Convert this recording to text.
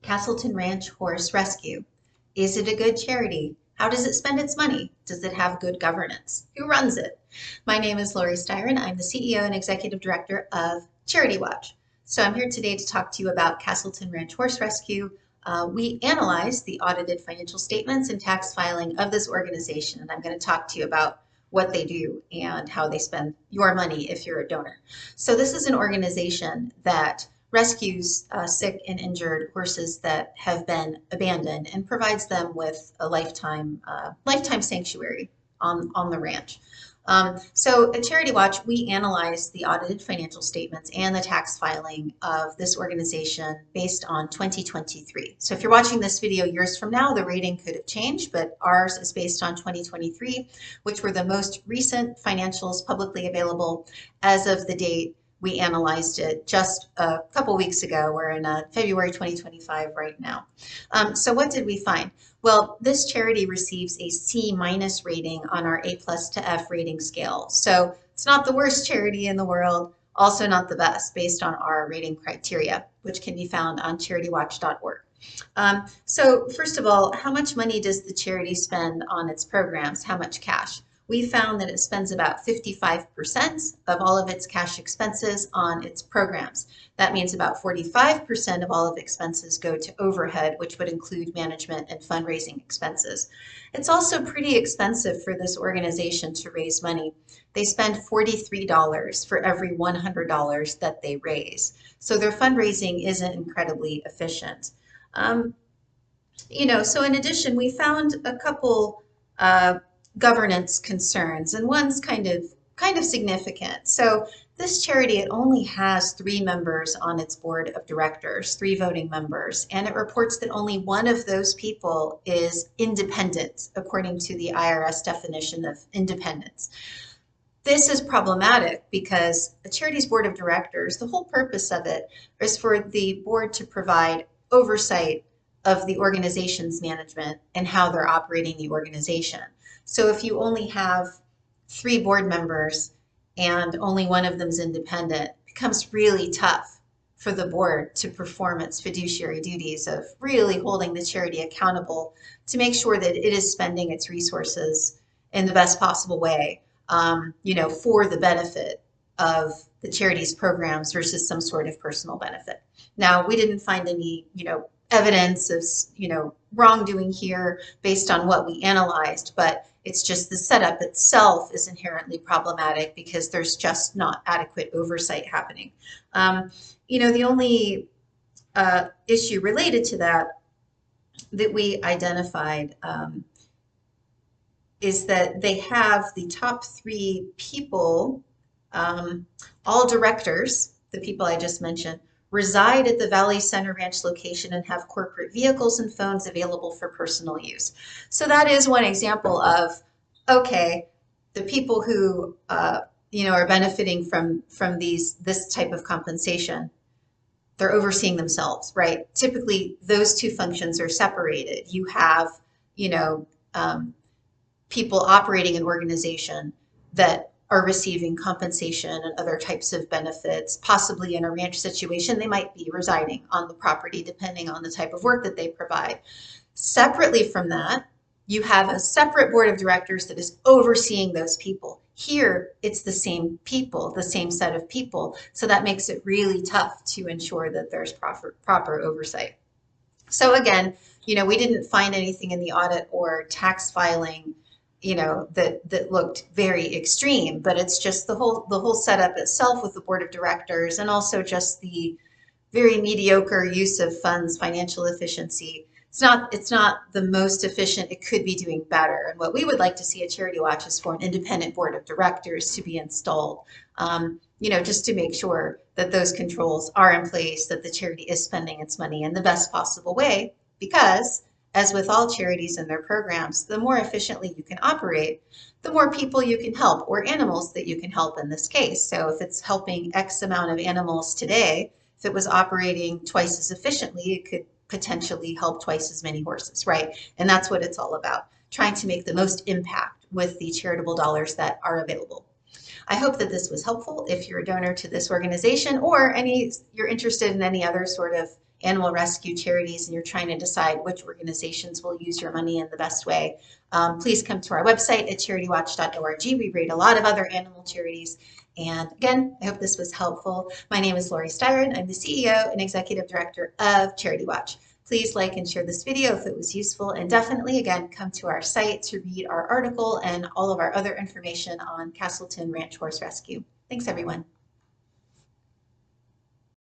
Castleton Ranch Horse Rescue. Is it a good charity? How does it spend its money? Does it have good governance? Who runs it? My name is Laurie Styron. I'm the CEO and Executive Director of CharityWatch. So I'm here today to talk to you about Castleton Ranch Horse Rescue. We analyzed the audited financial statements and tax filing of this organization, and I'm going to talk to you about what they do and how they spend your money if you're a donor. So this is an organization that rescues sick and injured horses that have been abandoned and provides them with a lifetime sanctuary on the ranch. So at CharityWatch, we analyze the audited financial statements and the tax filing of this organization based on 2023. So if you're watching this video years from now, the rating could have changed, but ours is based on 2023, which were the most recent financials publicly available as of the date we analyzed it just a couple weeks ago. We're in February 2025 right now. So what did we find? Well, this charity receives a C- rating on our A+ to F rating scale. So it's not the worst charity in the world, also not the best based on our rating criteria, which can be found on CharityWatch.org. So first of all, how much money does the charity spend on its programs? How much cash? We found that it spends about 55% of all of its cash expenses on its programs. That means about 45% of all of expenses go to overhead, which would include management and fundraising expenses. It's also pretty expensive for this organization to raise money. They spend $43 for every $100 that they raise. So their fundraising isn't incredibly efficient. So in addition, we found a couple governance concerns, and one's kind of significant. So this charity, it only has 3 members on its board of directors, 3 voting members, and it reports that only one of those people is independent, according to the IRS definition of independence. This is problematic because a charity's board of directors, the whole purpose of it is for the board to provide oversight of the organization's management and how they're operating the organization. So if you only have 3 board members and only one of them is independent, it becomes really tough for the board to perform its fiduciary duties of really holding the charity accountable to make sure that it is spending its resources in the best possible way, for the benefit of the charity's programs versus some sort of personal benefit. Now, we didn't find any, evidence of, wrongdoing here based on what we analyzed, but it's just the setup itself is inherently problematic because there's just not adequate oversight happening. The only issue related to that we identified is that they have the top 3 people, all directors, the people I just mentioned, reside at the Valley Center Ranch location and have corporate vehicles and phones available for personal use. So that is one example of, okay, the people who are benefiting from this type of compensation, they're overseeing themselves, right? Typically, those 2 functions are separated. You have, people operating an organization that are receiving compensation and other types of benefits. Possibly in a ranch situation, they might be residing on the property depending on the type of work that they provide. Separately from that, you have a separate board of directors that is overseeing those people. Here, it's the same people, the same set of people. So that makes it really tough to ensure that there's proper oversight. So again, we didn't find anything in the audit or tax filing that looked very extreme, but it's just the whole setup itself with the board of directors and also just the very mediocre use of funds, financial efficiency. It's not the most efficient. It could be doing better. And what we would like to see at CharityWatch is for an independent board of directors to be installed, just to make sure that those controls are in place, that the charity is spending its money in the best possible way, because as with all charities and their programs, the more efficiently you can operate, the more people you can help, or animals that you can help in this case. So if it's helping X amount of animals today, if it was operating twice as efficiently, it could potentially help twice as many horses, right? And that's what it's all about, trying to make the most impact with the charitable dollars that are available. I hope that this was helpful if you're a donor to this organization or you're interested in any other sort of animal rescue charities and you're trying to decide which organizations will use your money in the best way, please come to our website at CharityWatch.org. We rate a lot of other animal charities. And again, I hope this was helpful. My name is Laurie Styron. I'm the CEO and Executive Director of CharityWatch. Please like and share this video if it was useful, and definitely, again, come to our site to read our article and all of our other information on Castleton Ranch Horse Rescue. Thanks, everyone.